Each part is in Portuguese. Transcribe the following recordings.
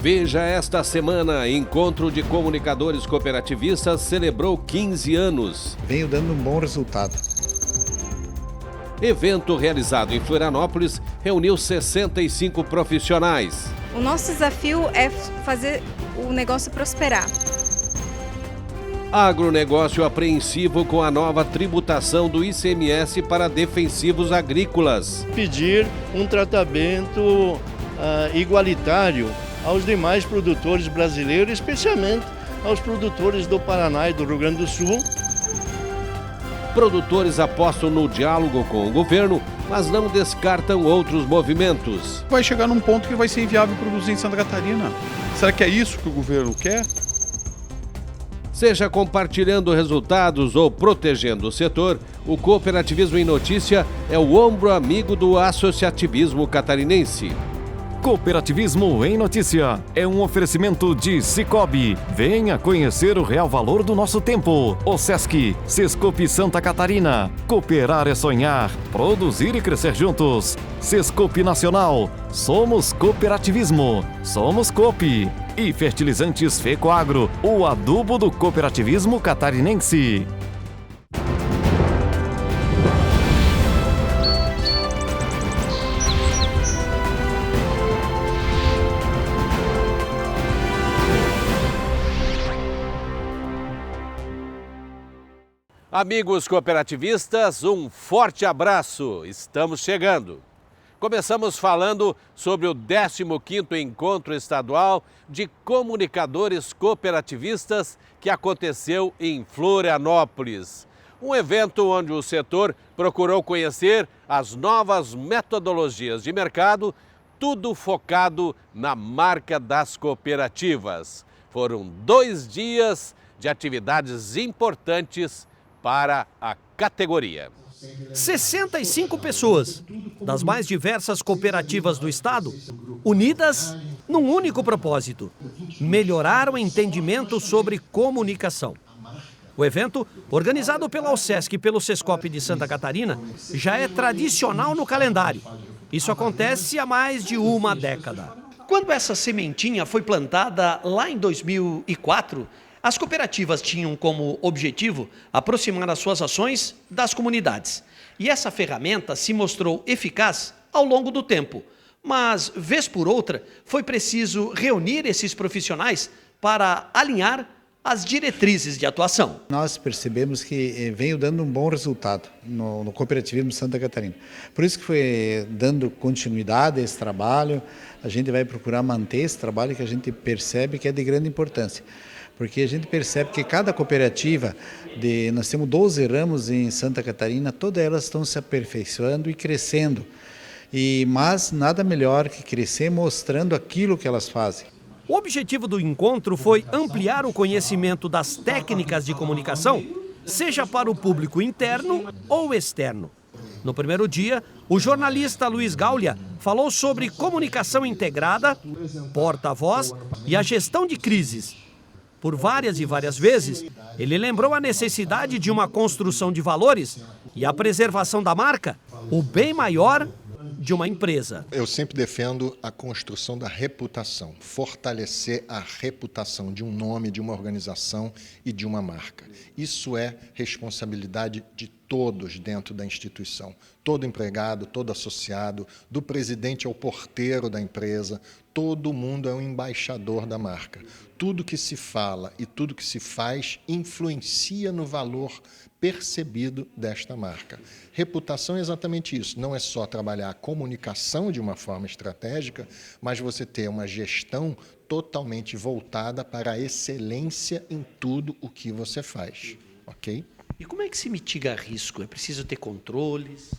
Veja esta semana, Encontro de Comunicadores Cooperativistas celebrou 15 anos. Veio dando um bom resultado. Evento realizado em Florianópolis reuniu 65 profissionais. O nosso desafio é fazer o negócio prosperar. Agronegócio apreensivo com a nova tributação do ICMS para defensivos agrícolas. Pedir um tratamento igualitário aos demais produtores brasileiros, especialmente aos produtores do Paraná e do Rio Grande do Sul. Produtores apostam no diálogo com o governo, mas não descartam outros movimentos. Vai chegar num ponto que vai ser inviável produzir em Santa Catarina. Será que é isso que o governo quer? Seja compartilhando resultados ou protegendo o setor, o Cooperativismo em Notícia é o ombro amigo do associativismo catarinense. Cooperativismo em Notícia é um oferecimento de Sicoob. Venha conhecer o real valor do nosso tempo. O Sesc, Sescope Santa Catarina. Cooperar é sonhar, produzir e crescer juntos. Sescope Nacional. Somos cooperativismo. Somos Coop. E Fertilizantes Fecoagro, o adubo do cooperativismo catarinense. Amigos cooperativistas, um forte abraço. Estamos chegando. Começamos falando sobre o 15º Encontro Estadual de Comunicadores Cooperativistas que aconteceu em Florianópolis. Um evento onde o setor procurou conhecer as novas metodologias de mercado, tudo focado na marca das cooperativas. Foram 2 dias de atividades importantes para a categoria. 65 pessoas, das mais diversas cooperativas do estado, unidas num único propósito: melhorar o entendimento sobre comunicação. O evento, organizado pela Alsesc e pelo Sescope de Santa Catarina, já é tradicional no calendário. Isso acontece há mais de uma década. Quando essa sementinha foi plantada lá em 2004, as cooperativas tinham como objetivo aproximar as suas ações das comunidades. E essa ferramenta se mostrou eficaz ao longo do tempo. Mas, vez por outra, foi preciso reunir esses profissionais para alinhar as diretrizes de atuação. Nós percebemos que veio dando um bom resultado no cooperativismo de Santa Catarina. Por isso que foi dando continuidade a esse trabalho. A gente vai procurar manter esse trabalho que a gente percebe que é de grande importância. Porque a gente percebe que cada cooperativa, nós temos 12 ramos em Santa Catarina, todas elas estão se aperfeiçoando e crescendo. Mas nada melhor que crescer mostrando aquilo que elas fazem. O objetivo do encontro foi ampliar o conhecimento das técnicas de comunicação, seja para o público interno ou externo. No primeiro dia, o jornalista Luiz Gaulia falou sobre comunicação integrada, porta-voz e a gestão de crises. Por várias e várias vezes, ele lembrou a necessidade de uma construção de valores e a preservação da marca, o bem maior de uma empresa. Eu sempre defendo a construção da reputação, fortalecer a reputação de um nome, de uma organização e de uma marca. Isso é responsabilidade de todos dentro da instituição. Todo empregado, todo associado, do presidente ao porteiro da empresa, todo mundo é um embaixador da marca. Tudo que se fala e tudo que se faz influencia no valor percebido desta marca. Reputação é exatamente isso, não é só trabalhar a comunicação de uma forma estratégica, mas você ter uma gestão totalmente voltada para a excelência em tudo o que você faz, ok? E como é que se mitiga risco? É preciso ter controles?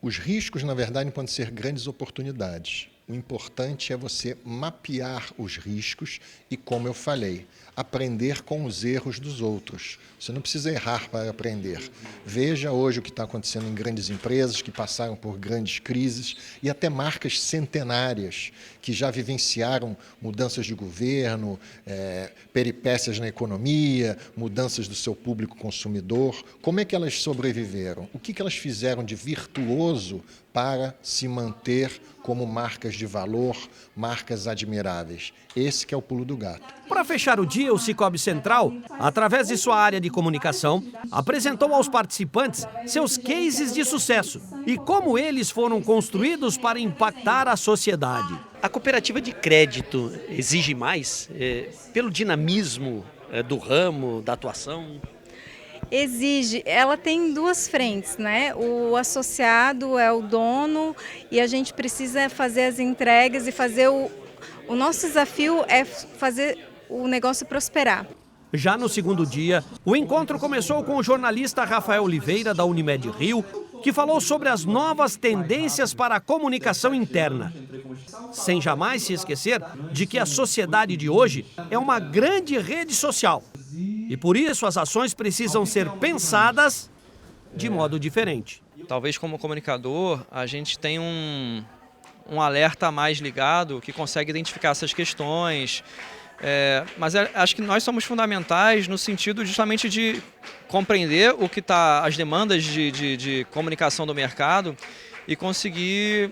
Os riscos, na verdade, podem ser grandes oportunidades. O importante é você mapear os riscos e, como eu falei, aprender com os erros dos outros. Você não precisa errar para aprender. Veja hoje o que está acontecendo em grandes empresas que passaram por grandes crises e até marcas centenárias que já vivenciaram mudanças de governo, peripécias na economia, mudanças do seu público consumidor. Como é que elas sobreviveram? O que elas fizeram de virtuoso para se manter como marcas de valor, marcas admiráveis. Esse que é o pulo do gato. Para fechar o dia, o Sicoob Central, através de sua área de comunicação, apresentou aos participantes seus cases de sucesso e como eles foram construídos para impactar a sociedade. A cooperativa de crédito exige mais pelo dinamismo do ramo, da atuação? Exige, ela tem duas frentes, né? O associado é o dono e a gente precisa fazer as entregas e fazer o nosso desafio é fazer o negócio prosperar. Já no segundo dia, o encontro começou com o jornalista Rafael Oliveira, da Unimed Rio, que falou sobre as novas tendências para a comunicação interna. Sem jamais se esquecer de que a sociedade de hoje é uma grande rede social. E por isso as ações precisam ser pensadas de modo diferente. Talvez como comunicador a gente tenha um alerta mais ligado que consegue identificar essas questões. Mas acho que nós somos fundamentais no sentido justamente de compreender o que está, as demandas de comunicação do mercado e conseguir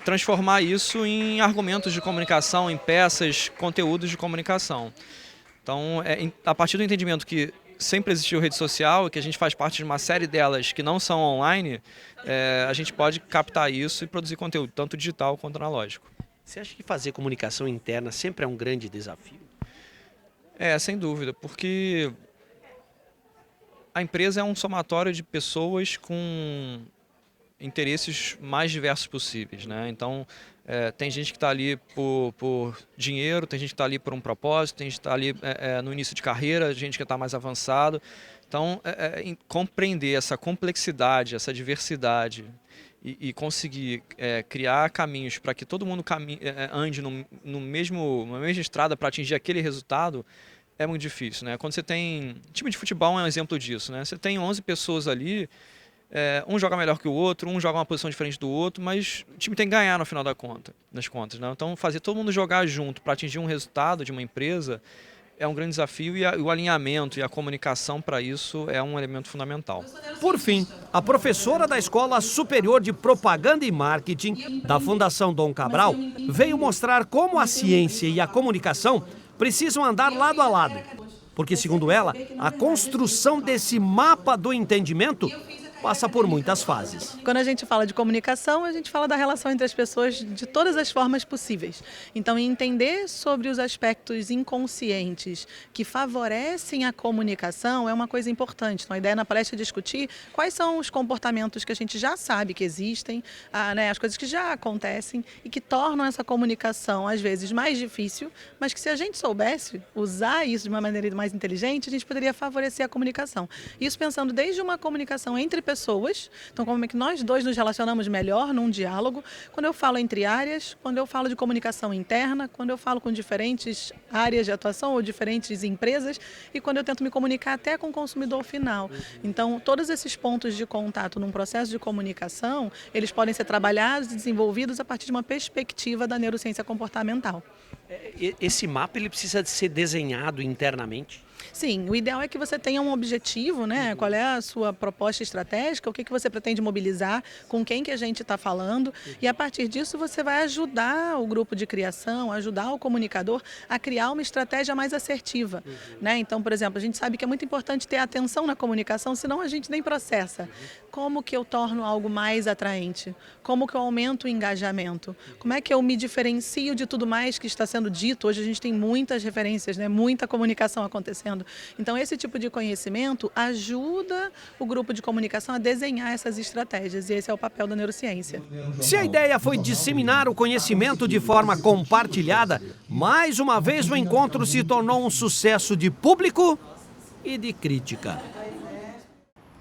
transformar isso em argumentos de comunicação, em peças, conteúdos de comunicação. Então, a partir do entendimento que sempre existiu rede social, que a gente faz parte de uma série delas que não são online, a gente pode captar isso e produzir conteúdo, tanto digital quanto analógico. Você acha que fazer comunicação interna sempre é um grande desafio? Sem dúvida, porque a empresa é um somatório de pessoas com interesses mais diversos possíveis, né? Então, tem gente que está ali por dinheiro, tem gente que está ali por um propósito, tem gente que está ali no início de carreira, gente que está mais avançado. Então, compreender essa complexidade, essa diversidade e conseguir criar caminhos para que todo mundo ande na mesma estrada para atingir aquele resultado é muito difícil, né? Quando você tem... Time de futebol é um exemplo disso, né? Você tem 11 pessoas ali, um joga melhor que o outro, um joga uma posição diferente do outro, mas o time tem que ganhar no final das contas, né? Então, fazer todo mundo jogar junto para atingir um resultado de uma empresa é um grande desafio e o alinhamento e a comunicação para isso é um elemento fundamental. Por fim, a professora da Escola Superior de Propaganda e Marketing da Fundação Dom Cabral veio mostrar como a ciência e a comunicação precisam andar lado a lado. Porque, segundo ela, a construção desse mapa do entendimento passa por muitas fases. Quando a gente fala de comunicação, a gente fala da relação entre as pessoas de todas as formas possíveis. Então, entender sobre os aspectos inconscientes que favorecem a comunicação é uma coisa importante. Então, a ideia na palestra é discutir quais são os comportamentos que a gente já sabe que existem, as coisas que já acontecem e que tornam essa comunicação, às vezes, mais difícil, mas que se a gente soubesse usar isso de uma maneira mais inteligente, a gente poderia favorecer a comunicação. Isso pensando desde uma comunicação entre pessoas, então como é que nós dois nos relacionamos melhor num diálogo, quando eu falo entre áreas, quando eu falo de comunicação interna, quando eu falo com diferentes áreas de atuação ou diferentes empresas e quando eu tento me comunicar até com o consumidor final. Então, todos esses pontos de contato num processo de comunicação, eles podem ser trabalhados e desenvolvidos a partir de uma perspectiva da neurociência comportamental. Esse mapa ele precisa ser desenhado internamente? Sim, o ideal é que você tenha um objetivo, né? Qual é a sua proposta estratégica, o que você pretende mobilizar, com quem que a gente está falando e a partir disso você vai ajudar o grupo de criação, ajudar o comunicador a criar uma estratégia mais assertiva, né? Então, por exemplo, a gente sabe que é muito importante ter atenção na comunicação, senão a gente nem processa. Como que eu torno algo mais atraente? Como que eu aumento o engajamento? Como é que eu me diferencio de tudo mais que está sendo dito? Hoje a gente tem muitas referências, né? Muita comunicação acontecendo. Então, esse tipo de conhecimento ajuda o grupo de comunicação a desenhar essas estratégias, e esse é o papel da neurociência. Se a ideia foi disseminar o conhecimento de forma compartilhada, mais uma vez o encontro se tornou um sucesso de público e de crítica.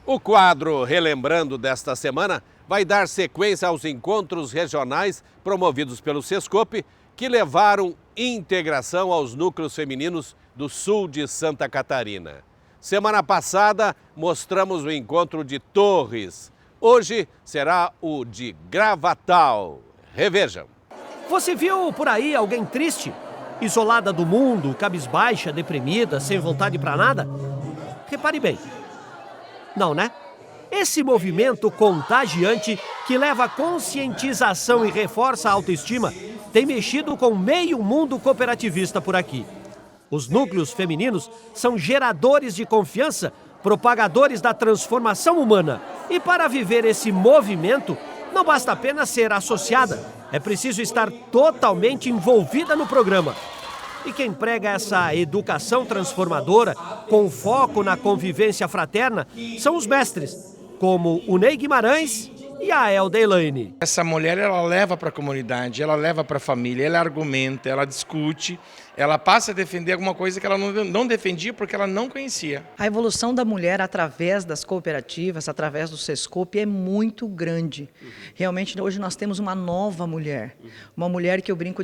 O quadro Relembrando desta semana vai dar sequência aos encontros regionais promovidos pelo Sescope, que levaram integração aos núcleos femininos do sul de Santa Catarina. Semana passada mostramos o encontro de Torres. Hoje será o de Gravatal. Revejam. Você viu por aí alguém triste? Isolada do mundo, cabisbaixa, deprimida, sem vontade para nada? Repare bem. Não, né? Esse movimento contagiante, que leva à conscientização e reforça a autoestima, tem mexido com meio mundo cooperativista por aqui. Os núcleos femininos são geradores de confiança, propagadores da transformação humana. E para viver esse movimento, não basta apenas ser associada, é preciso estar totalmente envolvida no programa. E quem prega essa educação transformadora, com foco na convivência fraterna, são os mestres, como o Ney Guimarães e a Elda Elaine. Essa mulher, ela leva para a comunidade, ela leva para a família, ela argumenta, ela discute, ela passa a defender alguma coisa que ela não defendia porque ela não conhecia. A evolução da mulher através das cooperativas, através do Sescope, é muito grande. Realmente, hoje nós temos uma nova mulher. Uma mulher que eu brinco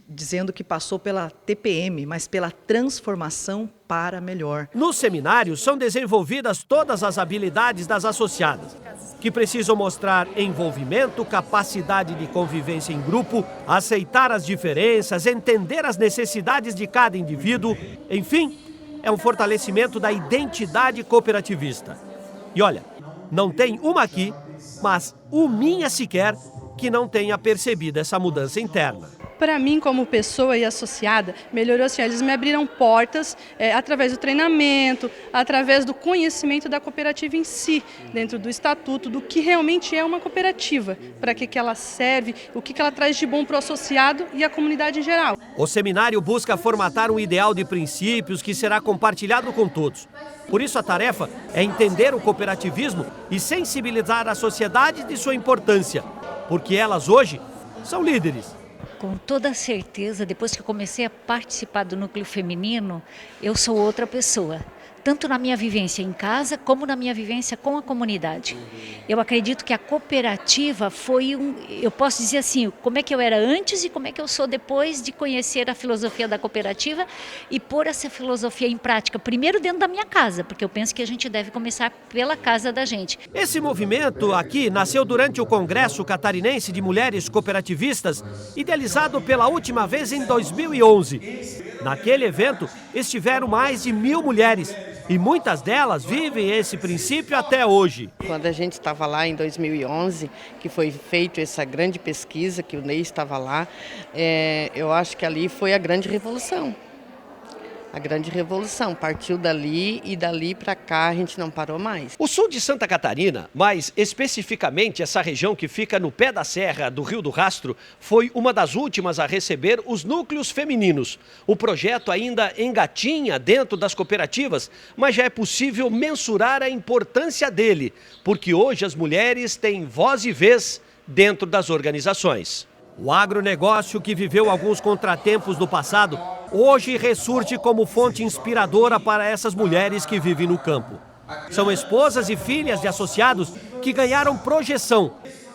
dizendo que passou pela TPM, mas pela transformação para melhor. No seminário são desenvolvidas todas as habilidades das associadas, que precisam mostrar envolvimento, capacidade de convivência em grupo, aceitar as diferenças, entender as necessidades de cada indivíduo, enfim, é um fortalecimento da identidade cooperativista. E olha, não tem uma aqui, mas uma sequer, que não tenha percebido essa mudança interna. Para mim, como pessoa e associada, melhorou assim, eles me abriram portas através do treinamento, através do conhecimento da cooperativa em si, dentro do estatuto, do que realmente é uma cooperativa, para que ela serve, o que ela traz de bom para o associado e a comunidade em geral. O seminário busca formatar um ideal de princípios que será compartilhado com todos. Por isso, a tarefa é entender o cooperativismo e sensibilizar a sociedade de sua importância, porque elas hoje são líderes. Com toda certeza, depois que eu comecei a participar do núcleo feminino, eu sou outra pessoa. Tanto na minha vivência em casa, como na minha vivência com a comunidade. Eu acredito que a cooperativa foi eu posso dizer assim, como é que eu era antes e como é que eu sou depois de conhecer a filosofia da cooperativa e pôr essa filosofia em prática, primeiro dentro da minha casa, porque eu penso que a gente deve começar pela casa da gente. Esse movimento aqui nasceu durante o Congresso Catarinense de Mulheres Cooperativistas, idealizado pela última vez em 2011. Naquele evento, estiveram mais de 1000 mulheres. E muitas delas vivem esse princípio até hoje. Quando a gente estava lá em 2011, que foi feita essa grande pesquisa, que o Ney estava lá, eu acho que ali foi a grande revolução. A grande revolução partiu dali e dali para cá a gente não parou mais. O sul de Santa Catarina, mais especificamente essa região que fica no pé da serra do Rio do Rastro, foi uma das últimas a receber os núcleos femininos. O projeto ainda engatinha dentro das cooperativas, mas já é possível mensurar a importância dele, porque hoje as mulheres têm voz e vez dentro das organizações. O agronegócio, que viveu alguns contratempos no passado, hoje ressurge como fonte inspiradora para essas mulheres que vivem no campo. São esposas e filhas de associados que ganharam projeção,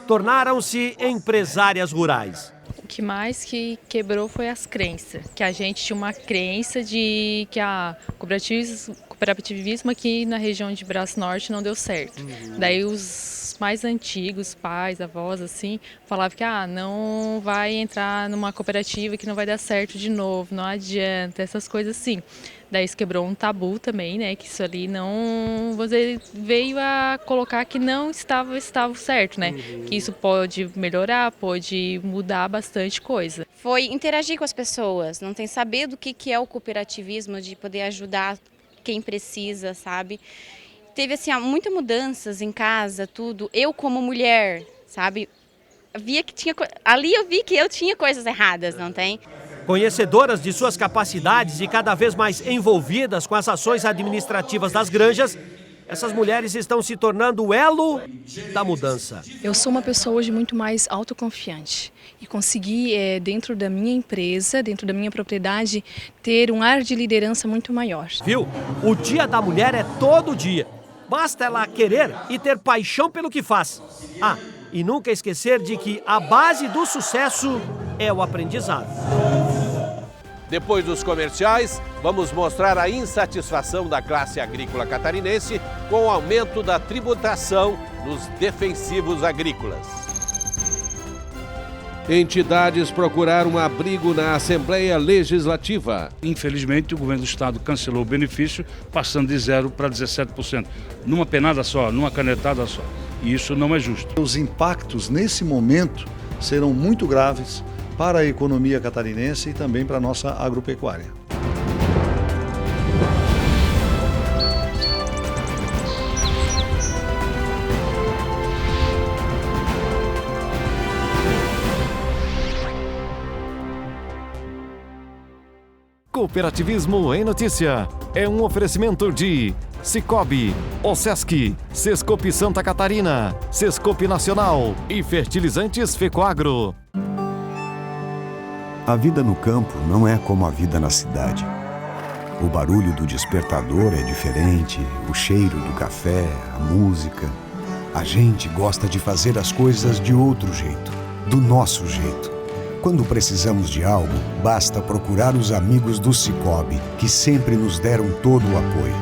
tornaram-se empresárias rurais. O que mais que quebrou foi as crenças, que a gente tinha uma crença de que a cooperativismo aqui na região de Braço Norte não deu certo. Daí os mais antigos, pais, avós, assim, falavam que não vai entrar numa cooperativa que não vai dar certo de novo, não adianta, essas coisas assim. Daí isso quebrou um tabu também, né, que isso ali não, você veio a colocar que não estava certo, né, que isso pode melhorar, pode mudar bastante coisa. Foi interagir com as pessoas, não tem saber do que é o cooperativismo, de poder ajudar quem precisa, sabe? Teve assim, muitas mudanças em casa, tudo. Eu como mulher, sabe? Ali eu vi que eu tinha coisas erradas, não tem? Conhecedoras de suas capacidades e cada vez mais envolvidas com as ações administrativas das granjas, essas mulheres estão se tornando o elo da mudança. Eu sou uma pessoa hoje muito mais autoconfiante e consegui, dentro da minha empresa, dentro da minha propriedade, ter um ar de liderança muito maior. Viu? O Dia da Mulher é todo dia. Basta ela querer e ter paixão pelo que faz. E nunca esquecer de que a base do sucesso é o aprendizado. Depois dos comerciais, vamos mostrar a insatisfação da classe agrícola catarinense com o aumento da tributação nos defensivos agrícolas. Entidades procuraram abrigo na Assembleia Legislativa. Infelizmente, o governo do estado cancelou o benefício, passando de 0% para 17%. Numa penada só, numa canetada só. E isso não é justo. Os impactos, nesse momento, serão muito graves para a economia catarinense e também para a nossa agropecuária. Cooperativismo em Notícia é um oferecimento de Cicobi, Osesc, Sescope Santa Catarina, Sescope Nacional e Fertilizantes Fecoagro. A vida no campo não é como a vida na cidade. O barulho do despertador é diferente, o cheiro do café, a música. A gente gosta de fazer as coisas de outro jeito, do nosso jeito. Quando precisamos de algo, basta procurar os amigos do Cicobi, que sempre nos deram todo o apoio.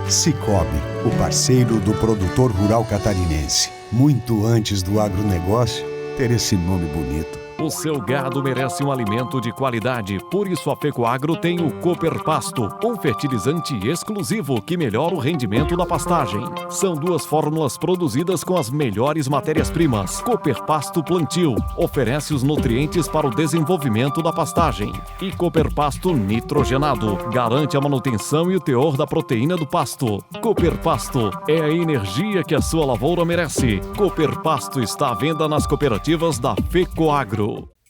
Cicobi, o parceiro do produtor rural catarinense. Muito antes do agronegócio ter esse nome bonito. O seu gado merece um alimento de qualidade, por isso a Fecoagro tem o Cooper Pasto, um fertilizante exclusivo que melhora o rendimento da pastagem. São 2 fórmulas produzidas com as melhores matérias-primas. Cooper Pasto Plantio oferece os nutrientes para o desenvolvimento da pastagem. E Cooper Pasto Nitrogenado garante a manutenção e o teor da proteína do pasto. Cooper Pasto é a energia que a sua lavoura merece. Cooper Pasto está à venda nas cooperativas da Fecoagro.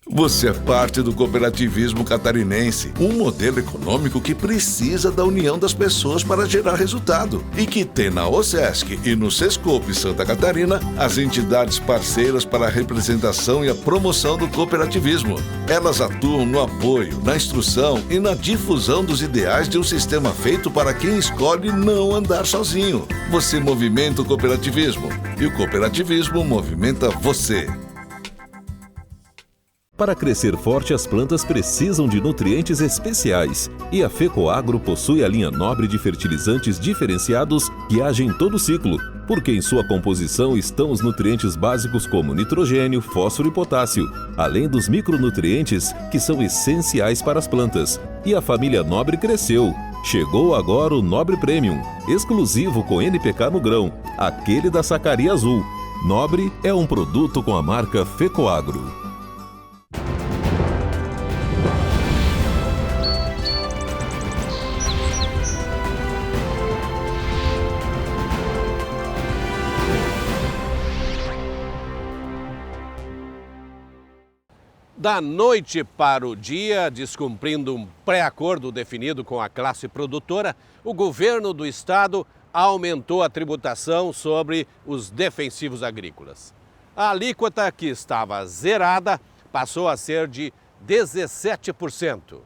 Você é parte do cooperativismo catarinense, um modelo econômico que precisa da união das pessoas para gerar resultado e que tem na Osesc e no Sescope Santa Catarina as entidades parceiras para a representação e a promoção do cooperativismo. Elas atuam no apoio, na instrução e na difusão dos ideais de um sistema feito para quem escolhe não andar sozinho. Você movimenta o cooperativismo e o cooperativismo movimenta você. Para crescer forte, as plantas precisam de nutrientes especiais. E a Fecoagro possui a linha nobre de fertilizantes diferenciados que agem em todo o ciclo, porque em sua composição estão os nutrientes básicos como nitrogênio, fósforo e potássio, além dos micronutrientes que são essenciais para as plantas. E a família Nobre cresceu. Chegou agora o Nobre Premium, exclusivo com NPK no grão, aquele da sacaria azul. Nobre é um produto com a marca Fecoagro. Da noite para o dia, descumprindo um pré-acordo definido com a classe produtora, o governo do estado aumentou a tributação sobre os defensivos agrícolas. A alíquota, que estava zerada, passou a ser de 17%.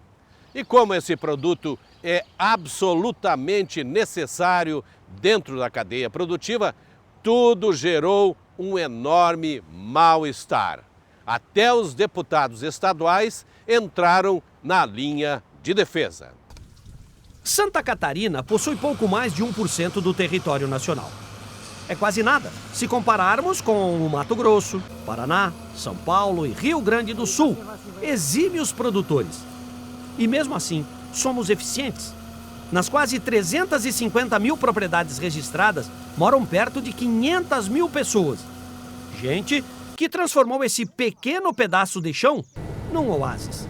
E como esse produto é absolutamente necessário dentro da cadeia produtiva, tudo gerou um enorme mal-estar. Até os deputados estaduais entraram na linha de defesa. Santa Catarina possui pouco mais de 1% do território nacional. É quase nada se compararmos com o Mato Grosso, Paraná, São Paulo e Rio Grande do Sul, exímios produtores. E mesmo assim, somos eficientes. Nas quase 350 mil propriedades registradas, moram perto de 500 mil pessoas. Gente que transformou esse pequeno pedaço de chão num oásis.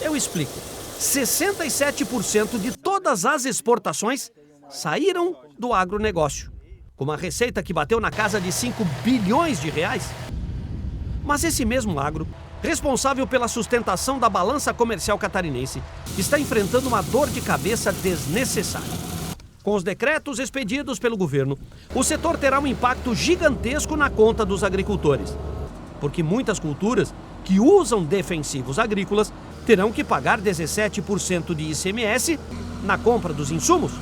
Eu explico. 67% de todas as exportações saíram do agronegócio, com uma receita que bateu na casa de 5 bilhões de reais. Mas esse mesmo agro, responsável pela sustentação da balança comercial catarinense, está enfrentando uma dor de cabeça desnecessária. Com os decretos expedidos pelo governo, o setor terá um impacto gigantesco na conta dos agricultores, porque muitas culturas que usam defensivos agrícolas terão que pagar 17% de ICMS na compra dos insumos.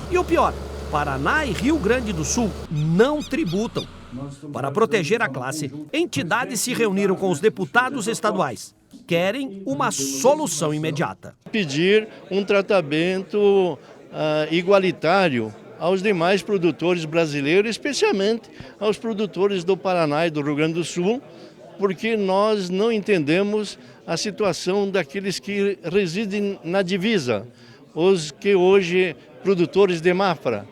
E o pior, Paraná e Rio Grande do Sul não tributam. Para proteger a classe, entidades se reuniram com os deputados estaduais. Querem uma solução imediata. Pedir um tratamento igualitário aos demais produtores brasileiros, especialmente aos produtores do Paraná e do Rio Grande do Sul, porque nós não entendemos a situação daqueles que residem na divisa, os que hoje produtores de Mafra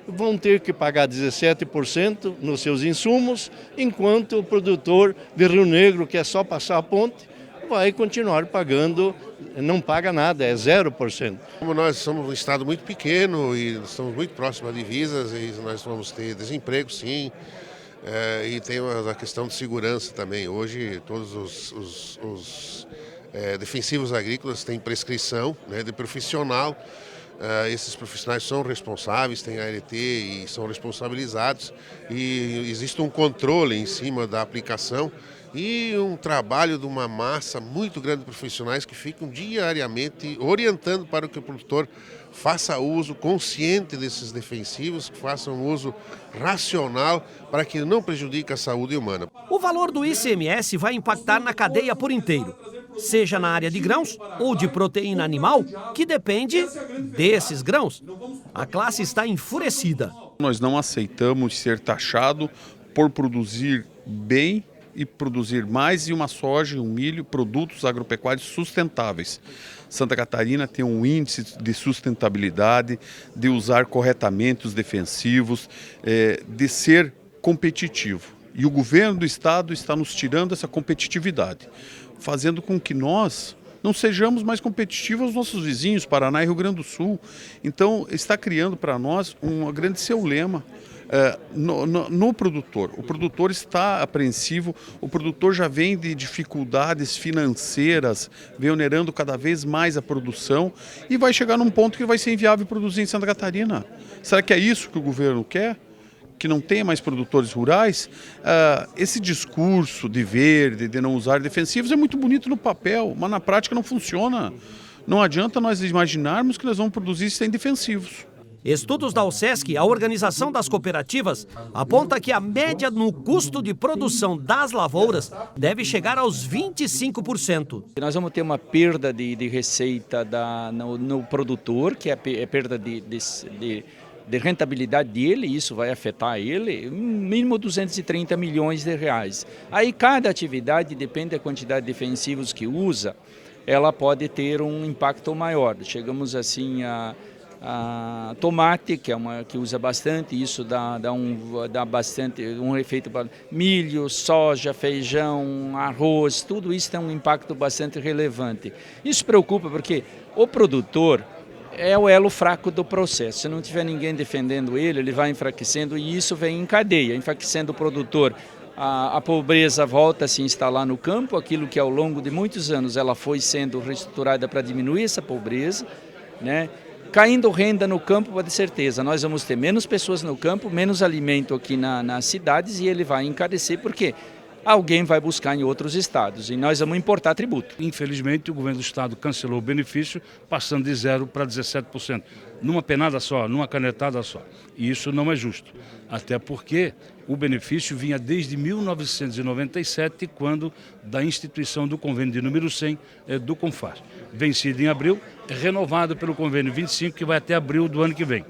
vão ter que pagar 17% nos seus insumos, enquanto o produtor de Rio Negro, que é só passar a ponte, vai continuar pagando, não paga nada, é 0%. Como nós somos um estado muito pequeno e estamos muito próximos a divisas, e nós vamos ter desemprego, sim, e tem a questão de segurança também. Hoje todos os defensivos agrícolas têm prescrição, né, de profissional. Esses profissionais são responsáveis, têm ART e são responsabilizados, e existe um controle em cima da aplicação e um trabalho de uma massa muito grande de profissionais que ficam diariamente orientando para que o produtor faça uso consciente desses defensivos, que faça um uso racional para que não prejudique a saúde humana. O valor do ICMS vai impactar na cadeia por inteiro, seja na área de grãos ou de proteína animal, que depende desses grãos. A classe está enfurecida. Nós não aceitamos ser taxado por produzir bem e produzir mais, e uma soja e um milho, produtos agropecuários sustentáveis. Santa Catarina tem um índice de sustentabilidade, de usar corretamente os defensivos, de ser competitivo. E o governo do estado está nos tirando essa competitividade, fazendo com que nós não sejamos mais competitivos aos nossos vizinhos, Paraná e Rio Grande do Sul. Então, está criando para nós um grande ceulema no produtor. O produtor está apreensivo, o produtor já vem de dificuldades financeiras, vem onerando cada vez mais a produção e vai chegar num ponto que vai ser inviável produzir em Santa Catarina. Será que é isso que o governo quer? Que não tenha mais produtores rurais? Esse discurso de verde, de não usar defensivos é muito bonito no papel, mas na prática não funciona. Não adianta nós imaginarmos que nós vamos produzir sem defensivos. Estudos da OSESC, a Organização das Cooperativas, aponta que a média no custo de produção das lavouras deve chegar aos 25%. Nós vamos ter uma perda de receita no produtor, que é perda de rentabilidade dele, isso vai afetar ele, mínimo 230 milhões de reais. Aí cada atividade, depende da quantidade de defensivos que usa, ela pode ter um impacto maior. Chegamos assim a tomate, que é uma que usa bastante, isso dá bastante um efeito para milho, soja, feijão, arroz, tudo isso tem um impacto bastante relevante. Isso preocupa porque o produtor é o elo fraco do processo. Se não tiver ninguém defendendo ele vai enfraquecendo e isso vem em cadeia, enfraquecendo o produtor. A pobreza volta a se instalar no campo, aquilo que ao longo de muitos anos ela foi sendo reestruturada para diminuir essa pobreza, né? Caindo renda no campo, pode ter certeza, nós vamos ter menos pessoas no campo, menos alimento aqui nas cidades e ele vai encarecer porque alguém vai buscar em outros estados e nós vamos importar tributo. Infelizmente, o governo do estado cancelou o benefício, passando de 0% para 17%, numa penada só, numa canetada só. E isso não é justo, até porque o benefício vinha desde 1997, quando da instituição do convênio de número 100 do CONFAS. Vencido em abril, renovado pelo convênio 25, que vai até abril do ano que vem.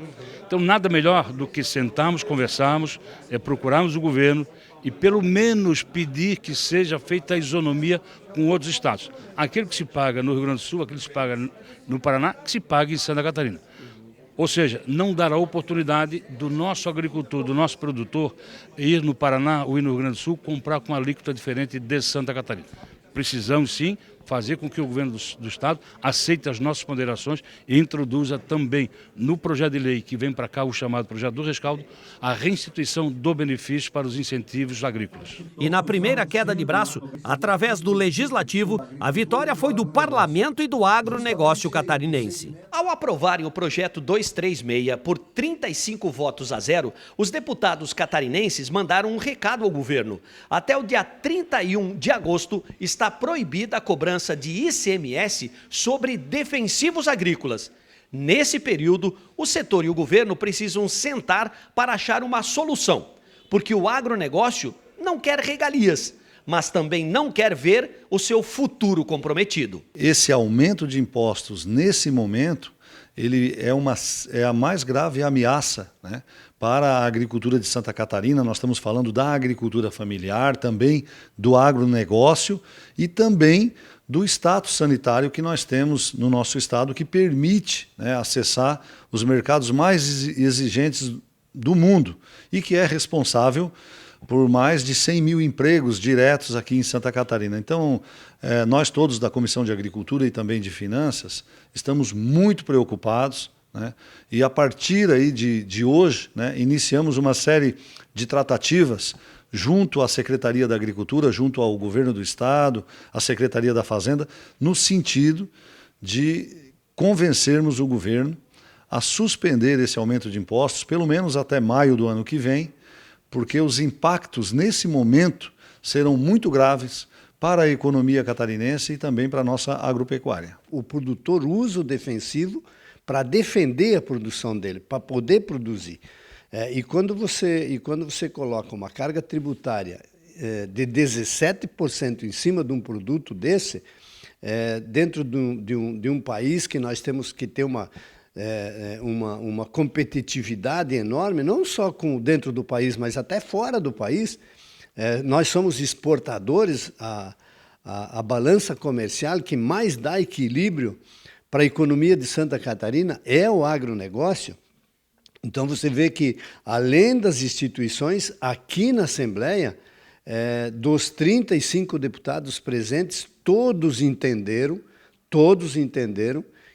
Então, nada melhor do que sentarmos, conversarmos, procurarmos o governo e pelo menos pedir que seja feita a isonomia com outros estados. Aquilo que se paga no Rio Grande do Sul, aquilo que se paga no Paraná, que se pague em Santa Catarina. Ou seja, não dar a oportunidade do nosso agricultor, do nosso produtor, ir no Paraná ou ir no Rio Grande do Sul comprar com uma alíquota diferente de Santa Catarina. Precisamos sim fazer com que o governo do estado aceite as nossas ponderações e introduza também no projeto de lei que vem para cá, o chamado projeto do rescaldo, a reinstituição do benefício para os incentivos agrícolas. E na primeira queda de braço, através do Legislativo, a vitória foi do Parlamento e do agronegócio catarinense. Ao aprovarem o projeto 236 por 35 votos a 0, os deputados catarinenses mandaram um recado ao governo. Até o dia 31 de agosto está proibida a cobrança de ICMS sobre defensivos agrícolas. Nesse período, o setor e o governo precisam sentar para achar uma solução, porque o agronegócio não quer regalias, mas também não quer ver o seu futuro comprometido. Esse aumento de impostos, nesse momento, ele é a mais grave ameaça, né, para a agricultura de Santa Catarina. Nós estamos falando da agricultura familiar, também do agronegócio e também do status sanitário que nós temos no nosso estado, que permite, né, acessar os mercados mais exigentes do mundo e que é responsável por mais de 100 mil empregos diretos aqui em Santa Catarina. Então, nós todos da Comissão de Agricultura e também de Finanças estamos muito preocupados, né? E a partir aí de hoje, né, iniciamos uma série de tratativas junto à Secretaria da Agricultura, junto ao Governo do Estado, à Secretaria da Fazenda, no sentido de convencermos o governo a suspender esse aumento de impostos, pelo menos até maio do ano que vem, porque os impactos nesse momento serão muito graves para a economia catarinense e também para a nossa agropecuária. O produtor usa o defensivo para defender a produção dele, para poder produzir. E quando você coloca uma carga tributária de 17% em cima de um produto desse, dentro de um país que nós temos que ter uma competitividade enorme, não só dentro do país, mas até fora do país, nós somos exportadores, a balança comercial que mais dá equilíbrio para a economia de Santa Catarina é o agronegócio. Então você vê que, além das instituições, aqui na Assembleia, dos 35 deputados presentes, todos entenderam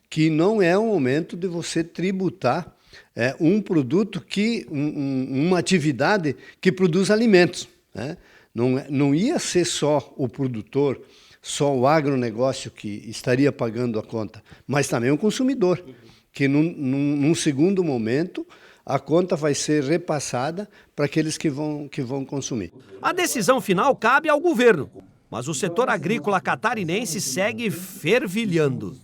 que não é o momento de você tributar um produto uma atividade que produz alimentos, né? Não ia ser só o produtor, só o agronegócio que estaria pagando a conta, mas também o consumidor, que num segundo momento a conta vai ser repassada para aqueles que vão consumir. A decisão final cabe ao governo, mas o setor agrícola catarinense segue fervilhando.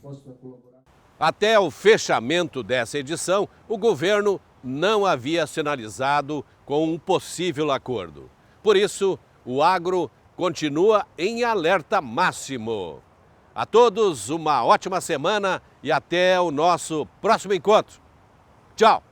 Até o fechamento dessa edição, o governo não havia sinalizado com um possível acordo. Por isso, o agro continua em alerta máximo. A todos, uma ótima semana e até o nosso próximo encontro. Tchau!